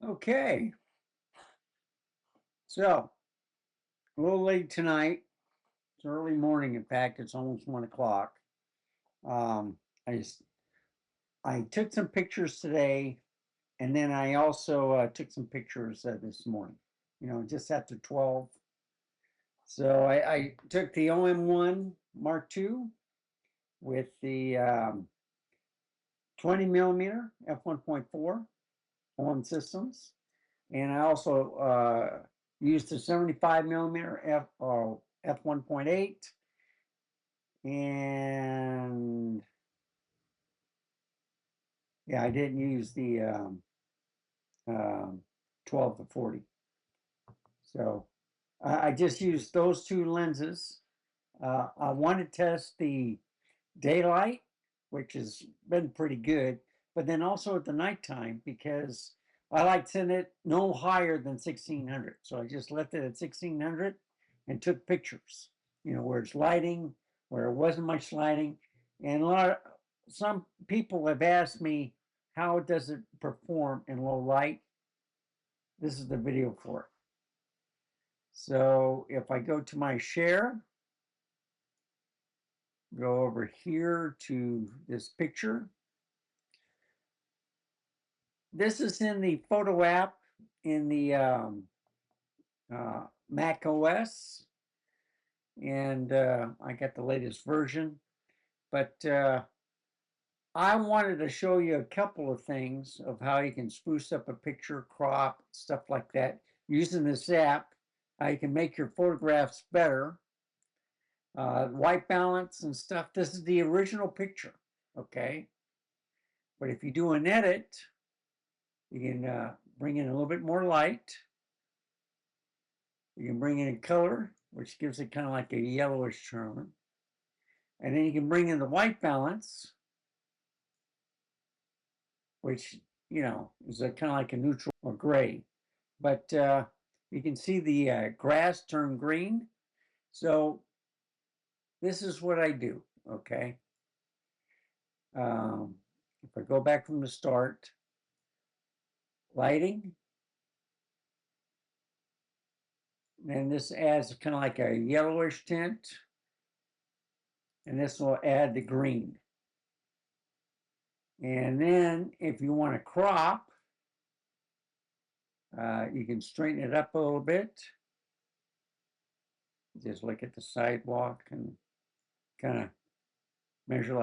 Okay, so a little late tonight. It's early morning. In fact, it's almost 1 o'clock. Um, I just I took some pictures today, and then I also took some pictures this morning. Just after 12. So I took the OM1 Mark II with the 20 millimeter f1.4 OM systems, and I also used the 75 millimeter f1.8, and yeah, I didn't use the um, 12 to 40. So I just used those two lenses. I want to test the daylight, which has been pretty good, but then also at the nighttime, because I like to send it no higher than 1600. So I just left it at 1600 and took pictures, where it's lighting, where it wasn't much lighting. And some people have asked me, how does it perform in low light? This is the video for it. So if I go to my share, go over here to this picture. This is in the photo app in the Mac OS, and I got the latest version. But I wanted to show you a couple of things of how you can spruce up a picture, crop, stuff like that. Using this app, how you can make your photographs better. White balance and stuff. This is the original picture, okay? But if you do an edit, you can bring in a little bit more light. You can bring in a color, which gives it kind of like a yellowish tone. And then you can bring in the white balance, which, is kind of like a neutral or gray. But you can see the grass turn green. So this is what I do, okay? If I go back from the start, lighting, then this adds kind of like a yellowish tint, and this will add the green. And then if you want to crop, you can straighten it up a little bit. Just look at the sidewalk and kind of measure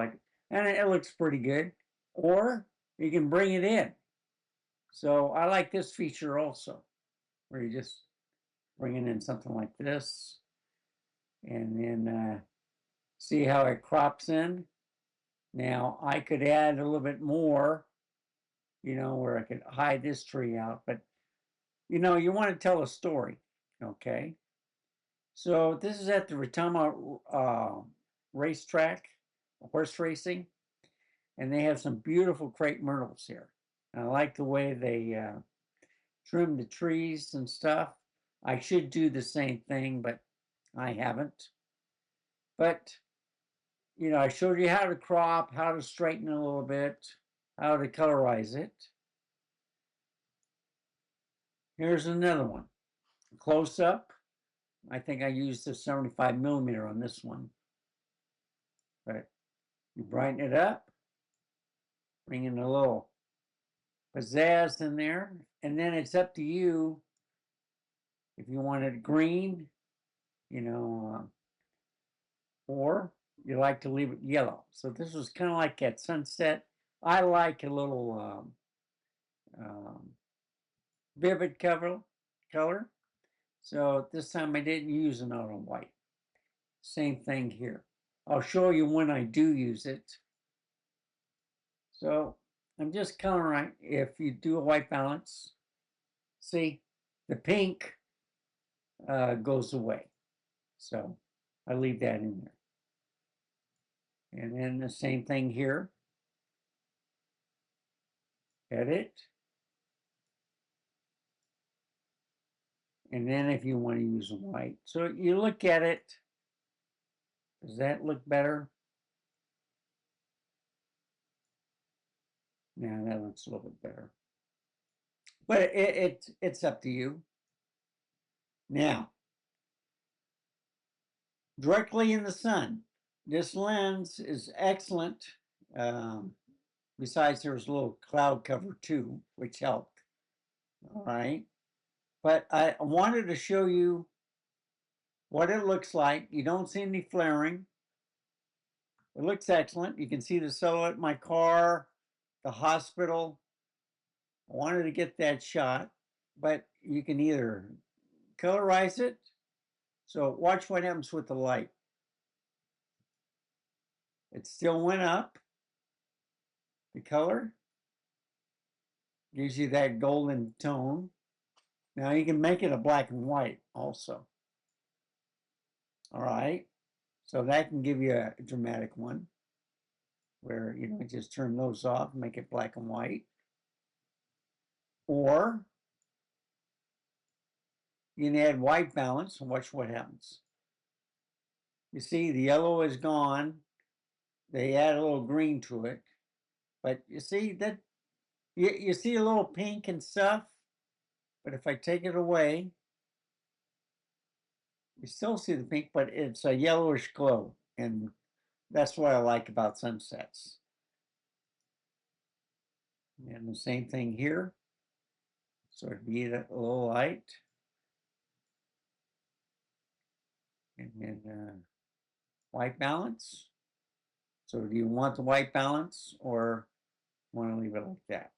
and it looks pretty good. Or you can bring it in. So I like this feature also, where you just bring it in something like this, and then see how it crops in. Now I could add a little bit more, where I could hide this tree out, but you want to tell a story, okay? So this is at the Retama racetrack, horse racing, and they have some beautiful crepe myrtles here. And I like the way they trim the trees and stuff. I should do the same thing, but I haven't. But, I showed you how to crop, how to straighten it a little bit, how to colorize it. Here's another one. Close up. I think I used the 75 millimeter on this one. But you brighten it up, bring in a little pizzazz in there, and then it's up to you if you want it green, you know, or you like to leave it yellow. So this was kind of like at sunset. I like a little vivid color. So this time I didn't use an auto white. Same thing here. I'll show you when I do use it. So I'm just coloring. If you do a white balance, see, the pink goes away. So I leave that in there. And then the same thing here. Edit. And then if you want to use a white. So you look at it. Does that look better? Yeah, that looks a little bit better. But it's up to you. Now, directly in the sun, this lens is excellent. Um, Besides, there was a little cloud cover too, which helped. All right. But I wanted to show you what it looks like. You don't see any flaring. It looks excellent. You can see the silhouette of my car, the hospital. I wanted to get that shot, but you can either colorize it. So watch what happens with the light. It still went up. The color gives you that golden tone. Now you can make it a black and white also. All right. So that can give you a dramatic one where, you know, just turn those off, make it black and white. Or you can add white balance and watch what happens. You see the yellow is gone. They add a little green to it. But you see that you see a little pink and stuff. But if I take it away, you still see the pink, but it's a yellowish glow. And that's what I like about sunsets. And the same thing here. So it'd be a little light. And then white balance. So do you want the white balance or want to leave it like that?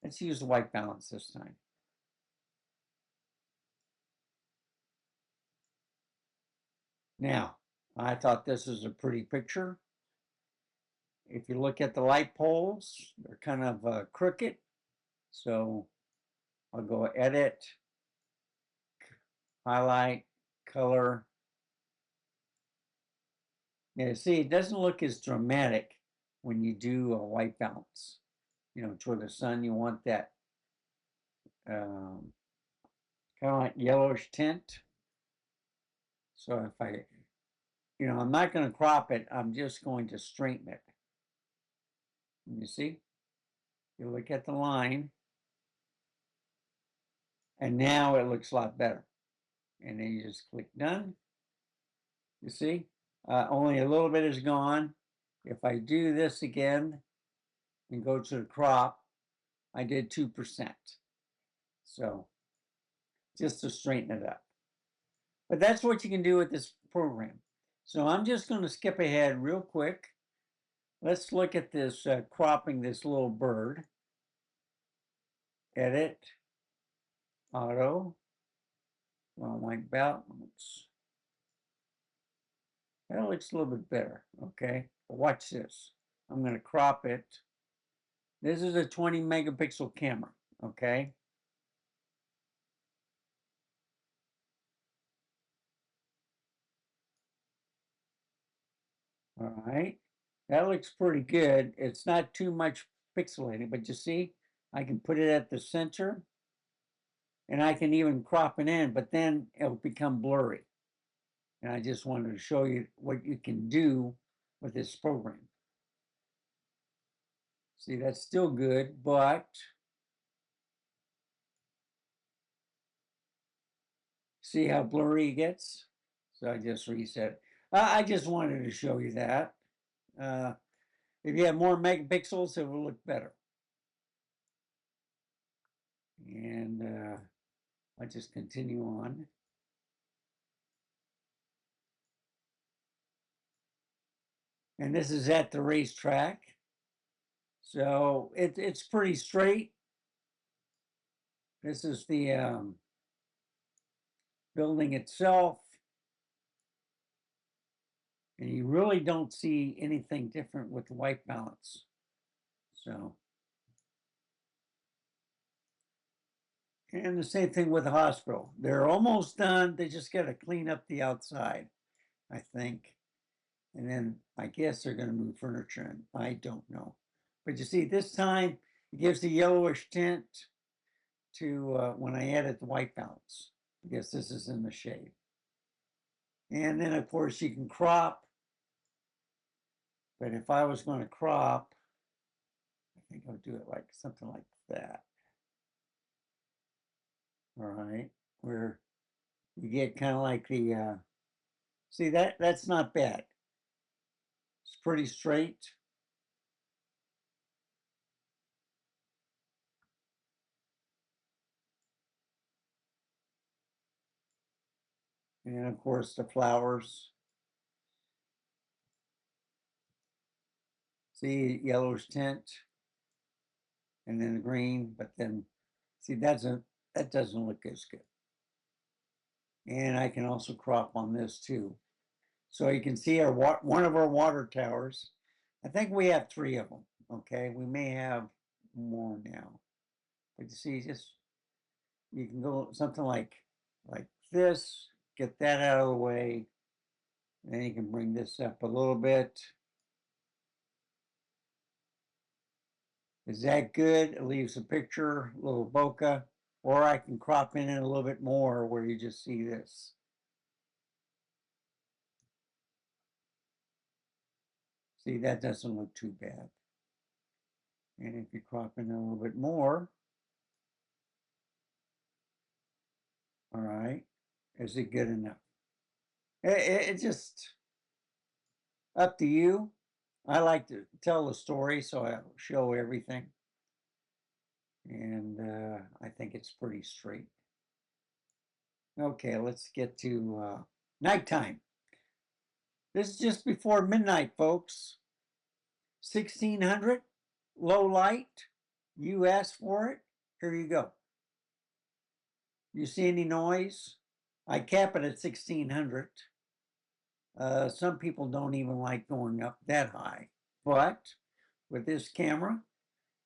Let's use the white balance this time. Now, I thought this was a pretty picture. If you look at the light poles, they're kind of crooked. So I'll go edit, highlight, color. Now, see, it doesn't look as dramatic when you do a white balance. You know, toward the sun, you want that kind of like yellowish tint. So if I, you know, I'm not going to crop it, I'm just going to straighten it. You see, you look at the line, and now it looks a lot better. And then you just click done. You see, only a little bit is gone. If I do this again and go to the crop, I did 2%. So just to straighten it up. But that's what you can do with this program. So I'm just going to skip ahead real quick. Let's look at this cropping this little bird. Edit, auto, white balance. That looks a little bit better, okay? But watch this. I'm going to crop it. This is a 20 megapixel camera, okay? All right. That looks pretty good. It's not too much pixelated, but you see, I can put it at the center and I can even crop it in, but then it'll become blurry. And I just wanted to show you what you can do with this program. See, that's still good, but see how blurry it gets? So I just reset. I just wanted to show you that. If you have more megapixels, it will look better. And I'll just continue on. And this is at the racetrack. So it's pretty straight. This is the building itself. And you really don't see anything different with the white balance. So, and the same thing with the hospital. They're almost done. They just got to clean up the outside, I think. And then I guess they're going to move furniture in. I don't know. But you see, this time it gives the yellowish tint to when I added the white balance. I guess this is in the shade. And then, of course, you can crop. But if I was going to crop, I think I'll do it like something like that. All right, where you get kind of like the, see that's not bad. It's pretty straight. And of course the flowers. See, yellowish tint and then the green, but then see that doesn't look as good. And I can also crop on this too. So you can see our one of our water towers. I think we have 3 of them. Okay, we may have more now. But you see, just you can go something like this, get that out of the way. Then you can bring this up a little bit. Is that good? It leaves a picture, a little bokeh, or I can crop in it a little bit more where you just see this. See, that doesn't look too bad. And if you crop in a little bit more, all right, is it good enough? It's just up to you. I like to tell the story, so I show everything. And I think it's pretty straight. Okay, let's get to nighttime. This is just before midnight, folks. 1600, low light. You asked for it. Here you go. You see any noise? I cap it at 1600. Some people don't even like going up that high, but with this camera,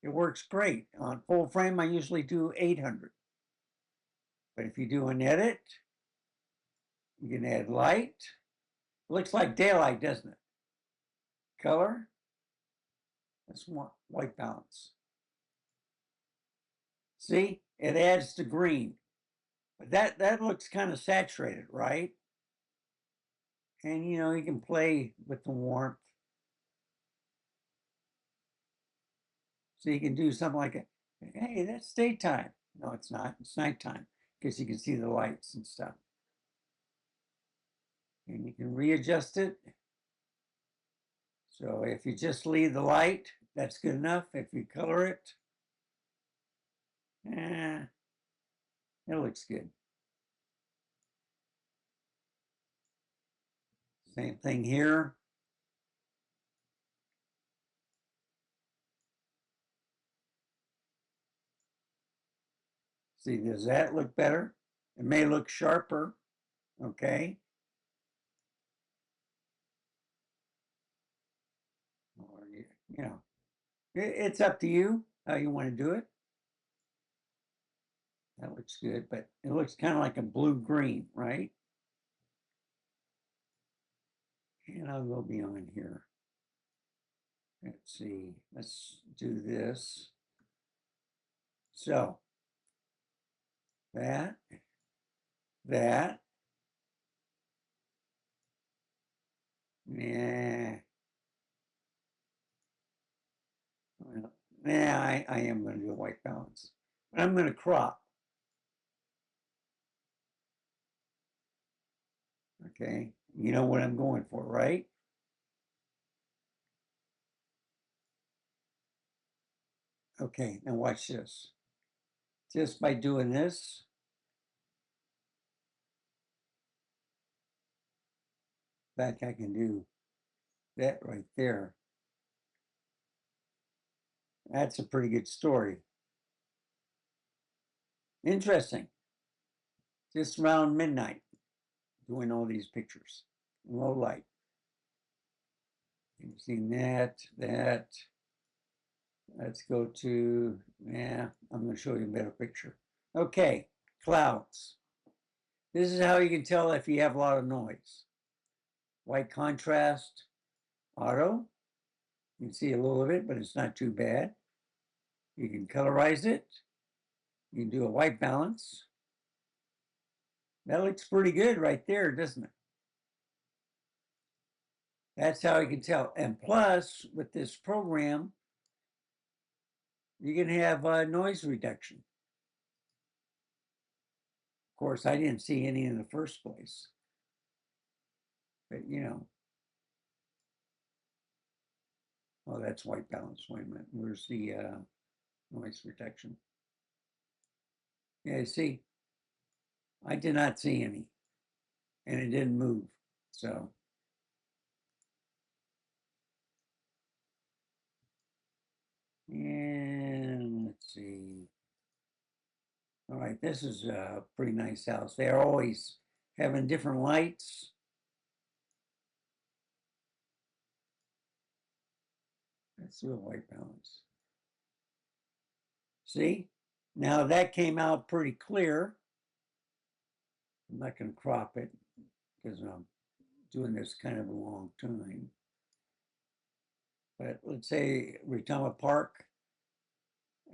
it works great. On full frame, I usually do 800. But if you do an edit, you can add light. It looks like daylight, doesn't it? Color, that's white balance. See, it adds to green. But that looks kind of saturated, right? And you can play with the warmth. So you can do something like, hey, that's daytime. No, it's not. It's nighttime because you can see the lights and stuff. And you can readjust it. So if you just leave the light, that's good enough. If you color it, it looks good. Same thing here. See, does that look better? It may look sharper, okay? Or, it's up to you how you want to do it. That looks good, but it looks kind of like a blue-green, right? And I'll go beyond here. Let's see, let's do this. So, that, yeah. Well, yeah, I am going to do a white balance. But I'm going to crop. Okay, you know what I'm going for, right? Okay, now watch this. Just by doing this, in fact, I can do that right there. That's a pretty good story. Interesting. Just around midnight, doing all these pictures, low light. You've seen that. Let's go to, I'm going to show you a better picture. Okay, clouds. This is how you can tell if you have a lot of noise. White contrast, auto. You can see a little of it, but it's not too bad. You can colorize it. You can do a white balance. That looks pretty good right there, doesn't it? That's how you can tell. And plus, with this program, you can have noise reduction. course, I didn't see any in the first place. But, you know, oh, that's white balance. Wait a minute. Where's the noise protection? Yeah, see, I did not see any, and it didn't move. So, and let's see. All right, this is a pretty nice house. They're always having different lights. Let's do a white balance. See? Now that came out pretty clear. I'm not going to crop it because I'm doing this kind of a long time. But let's say Retama Park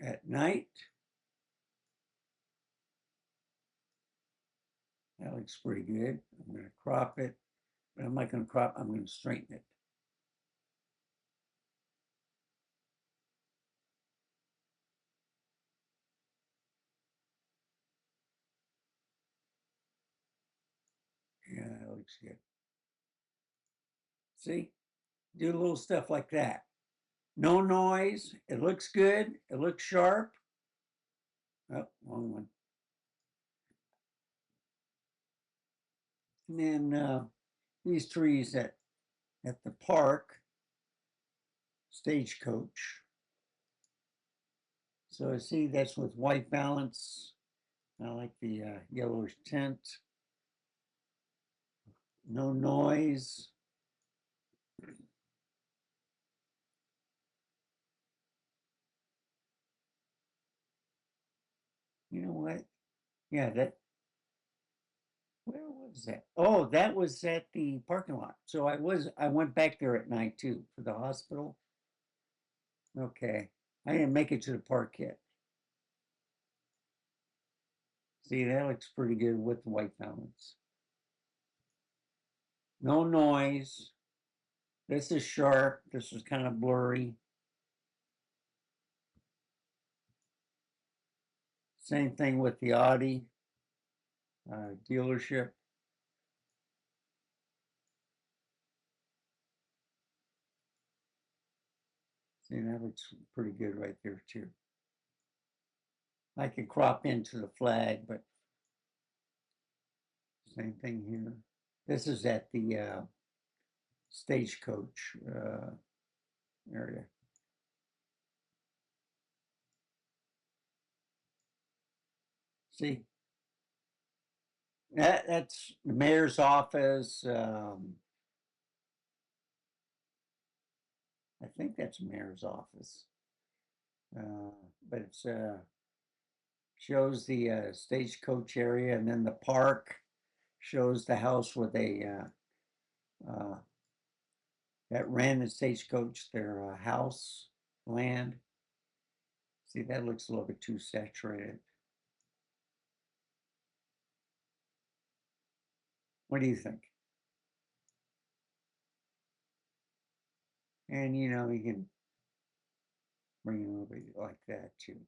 at night. That looks pretty good. I'm going to crop it, but I'm not going to crop, I'm going to straighten it. Yeah, that looks good. See? Do a little stuff like that. No noise. It looks good. It looks sharp. Oh, wrong one. And then these trees at the park, stagecoach. So I see that's with white balance. I like the yellowish tint. No noise. You know what? Yeah, that, where was that? Oh, that was at the parking lot. So I went back there at night too for the hospital. Okay. I didn't make it to the park yet. See, that looks pretty good with the white balance. No noise. This is sharp. This is kind of blurry. Same thing with the Audi dealership. See, that looks pretty good right there too. I could crop into the flag, but same thing here. This is at the stagecoach area. See, that's the mayor's office. I think that's mayor's office. But it's shows the stagecoach area, and then the park shows the house where they that ran the stagecoach, their house land. See, that looks a little bit too saturated. What do you think? And you know, you can bring it a little bit like that too.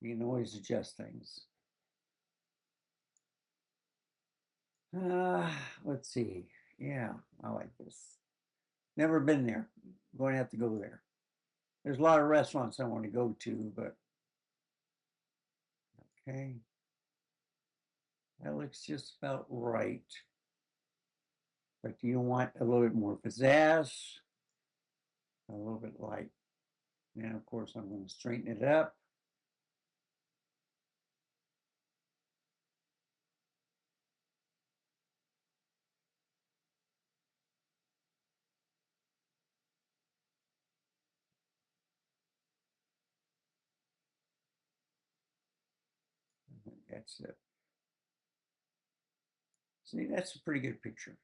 You can always adjust things. Let's see. Yeah, I like this. Never been there. I'm going to have to go there. There's a lot of restaurants I want to go to, but okay. That looks just about right. But do you want a little bit more pizzazz? A little bit light. And of course, I'm going to straighten it up. That's it. See, that's a pretty good picture.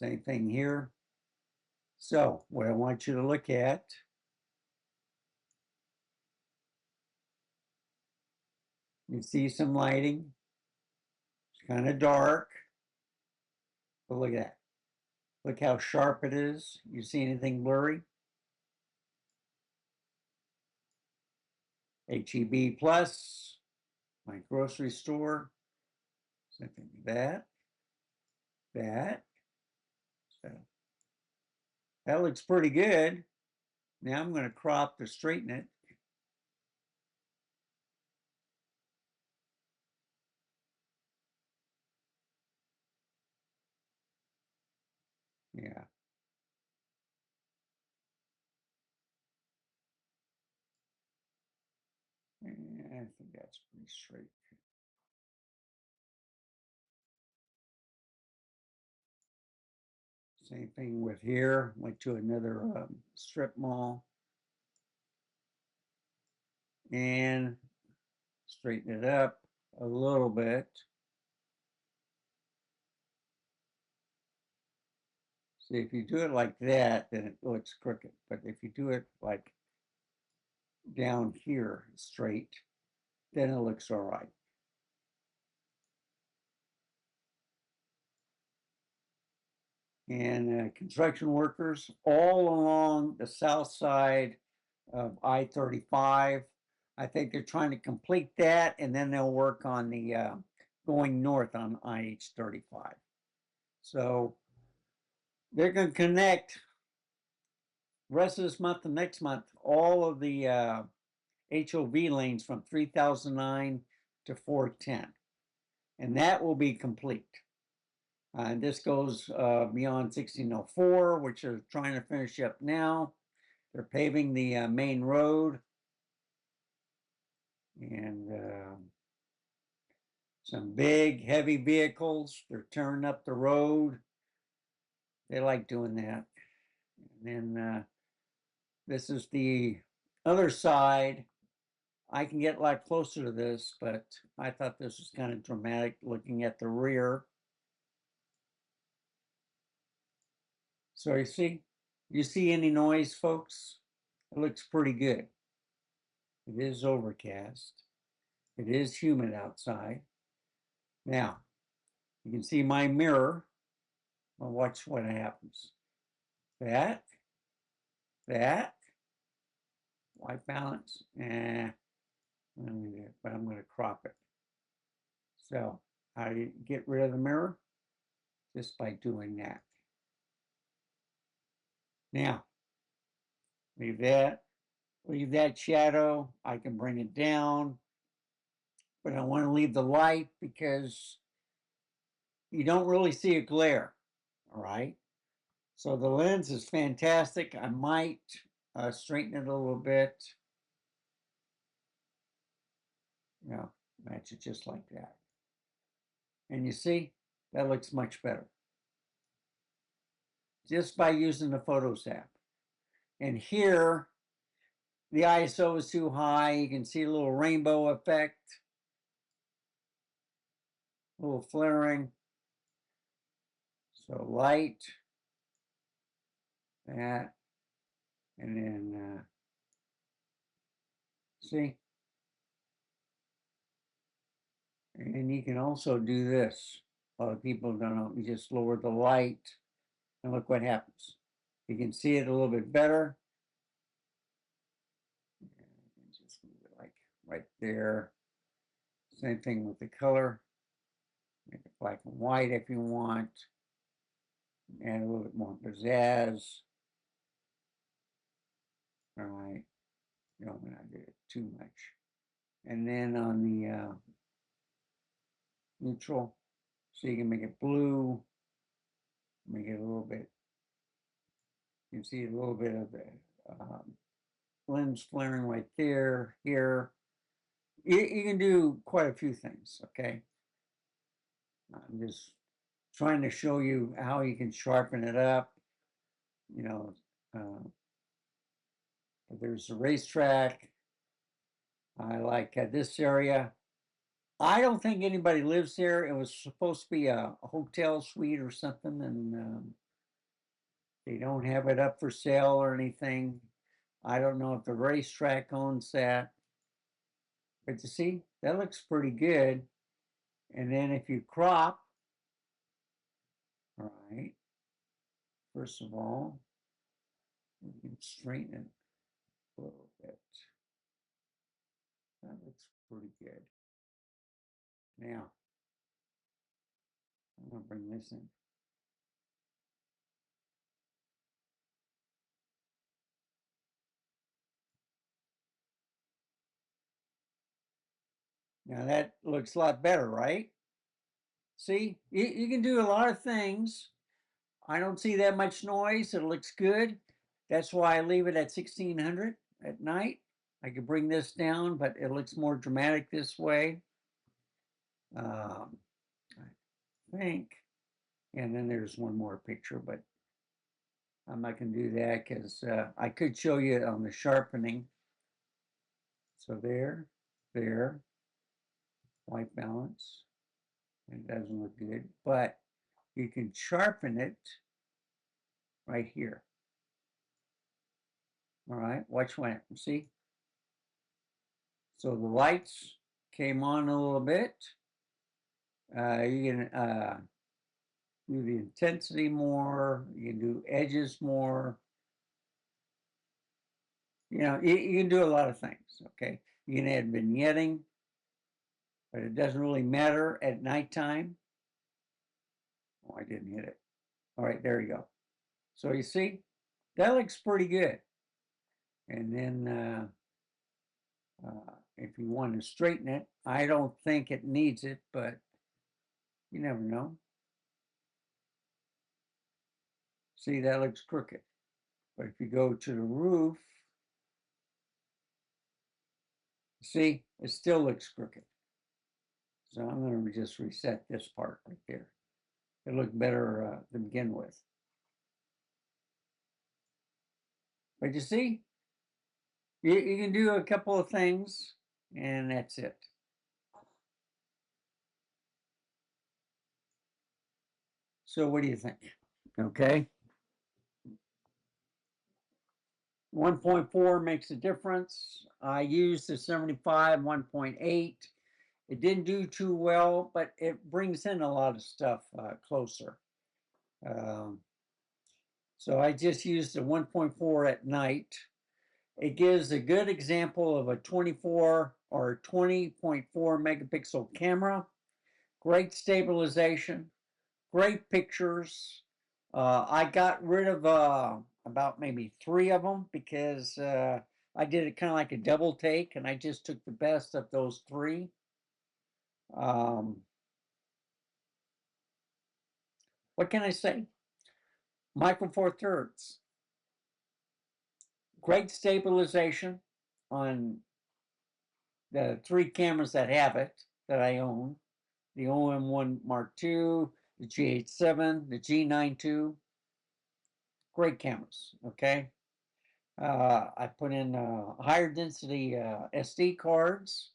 Same thing here. So what I want you to look at, you see some lighting. It's kind of dark, but look at that. Look how sharp it is. You see anything blurry? HEB Plus, my grocery store. Something like that. So that looks pretty good. Now I'm going to crop to straighten it. Yeah. And I think that's pretty straight. Same thing with here. Went to another strip mall and straighten it up a little bit. See, if you do it like that, then it looks crooked. But if you do it like down here straight, then it looks all right. And construction workers all along the south side of I-35. I think they're trying to complete that, and then they'll work on the going north on IH-35. So they're going to connect rest of this month and next month all of the HOV lanes from 3009 to 410, and that will be complete. And this goes beyond 1604, which they're trying to finish up now. They're paving the main road, and some big, heavy vehicles. They're turning up the road. They like doing that. And then this is the other side. I can get a lot closer to this, but I thought this was kind of dramatic looking at the rear. So you see any noise, folks? It looks pretty good. It is overcast. It is humid outside. Now, you can see my mirror. Well, watch what happens. That, white balance, but I'm going to crop it. So how do you get rid of the mirror? Just by doing that. Now, leave that shadow. I can bring it down, but I want to leave the light because you don't really see a glare, all right? So the lens is fantastic. I might straighten it a little bit. Match it just like that. And you see, that looks much better. Just by using the Photos app. And here, the ISO is too high. You can see a little rainbow effect, a little flaring. So light, that, and then see? And you can also do this. A lot of people don't know. You just lower the light and look what happens. You can see it a little bit better. Just move it like right there. Same thing with the color. Make it black and white if you want. Add a little bit more pizzazz. All right. You don't want to do it too much. And then on the neutral, so you can make it blue, make it a little bit, you can see a little bit of the lens flaring right there, here. You can do quite a few things, okay? I'm just trying to show you how you can sharpen it up. You know, there's a racetrack. I like this area. I don't think anybody lives there. It was supposed to be a hotel suite or something, and they don't have it up for sale or anything. I don't know if the racetrack owns that. But you see, that looks pretty good. And then if you crop, all right, first of all, you can straighten it a little bit. That looks pretty good. Now, I'm going to bring this in. Now that looks a lot better, right? See, you can do a lot of things. I don't see that much noise. It looks good. That's why I leave it at 1600 at night. I could bring this down, but it looks more dramatic this way. I think. And then there's one more picture, but I'm not going to do that because I could show you on the sharpening. So there, white balance. It doesn't look good, but you can sharpen it right here. All right, watch when, see? So the lights came on a little bit. You can do the intensity more, you can do edges more. You know, you can do a lot of things, okay? You can add vignetting, but it doesn't really matter at nighttime. Oh, I didn't hit it. All right, there you go. So you see, that looks pretty good. And then if you want to straighten it, I don't think it needs it, but you never know. See, that looks crooked. But if you go to the roof, see, it still looks crooked. So I'm going to just reset this part right there. It looked better to begin with. But you see, you can do a couple of things, and that's it. So what do you think? Okay. 1.4 makes a difference. I used the 75 1.8. It didn't do too well, but it brings in a lot of stuff closer. So I just used the 1.4 at night. It gives a good example of a 24 or 20.4 megapixel camera, great stabilization, great pictures. I got rid of about maybe 3 of them because I did it kind of like a double take, and I just took the best of those 3. What can I say? Micro Four Thirds, great stabilization on the 3 cameras that have it that I own: the OM1-MII, the G8-7, the G9-2. Great cameras. Okay. I put in higher density SD cards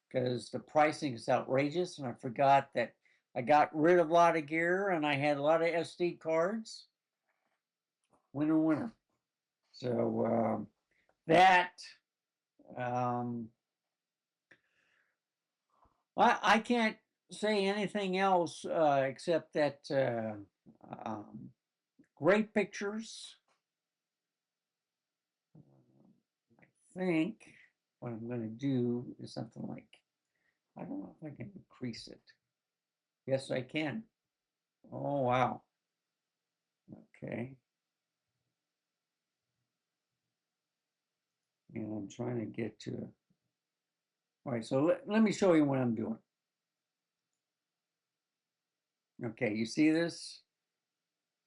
because the pricing is outrageous, and I forgot that I got rid of a lot of gear and I had a lot of SD cards. Winner. So that I can't say anything else except that great pictures. I think what I'm going to do is something like, I don't know if I can increase it. Yes, I can. Oh, wow. Okay. And I'm trying to get to, all right, so let me show you what I'm doing. Okay, you see this?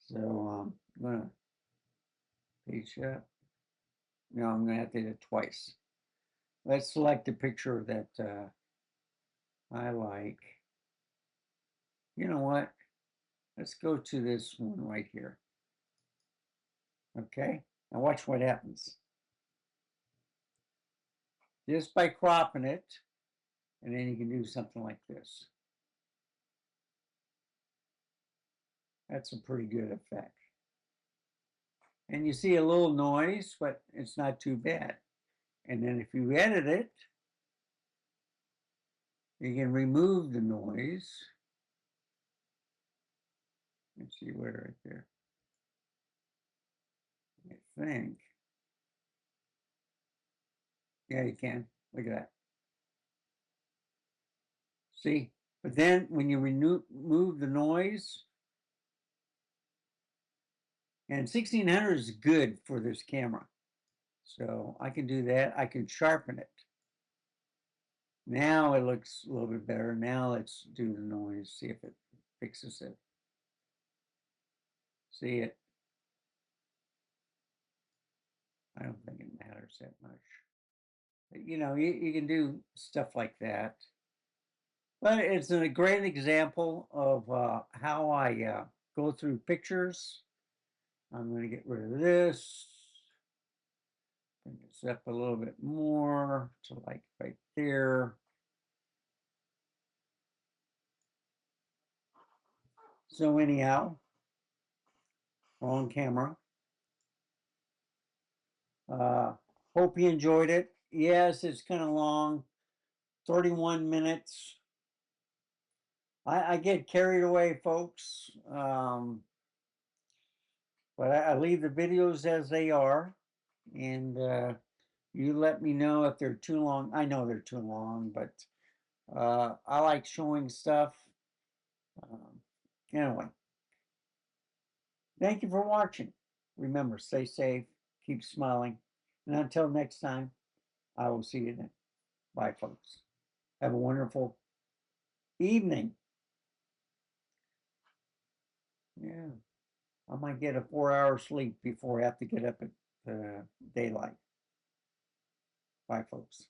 So I'm going to page up. No, I'm going to have to do it twice. Let's select a picture that I like. You know what? Let's go to this one right here. Okay, now watch what happens. Just by cropping it, and then you can do something like this. That's a pretty good effect. And you see a little noise, but it's not too bad. And then if you edit it, you can remove the noise. Let's see where right there. I think. Yeah, you can. Look at that. See, but then when you remove the noise, and 1600 is good for this camera. So I can do that. I can sharpen it. Now it looks a little bit better. Now let's do the noise, see if it fixes it. See it? I don't think it matters that much. But, you know, you can do stuff like that. But it's a great example of how I go through pictures. I'm going to get rid of this. Bring this up a little bit more to like right there. So anyhow, wrong camera. Hope you enjoyed it. Yes, it's kind of long, 31 minutes. I get carried away, folks. But I leave the videos as they are. And you let me know if they're too long. I know they're too long, but I like showing stuff. Anyway, thank you for watching. Remember, stay safe, keep smiling. And until next time, I will see you then. Bye, folks. Have a wonderful evening. Yeah, I might get a 4-hour sleep before I have to get up at daylight. Bye, folks.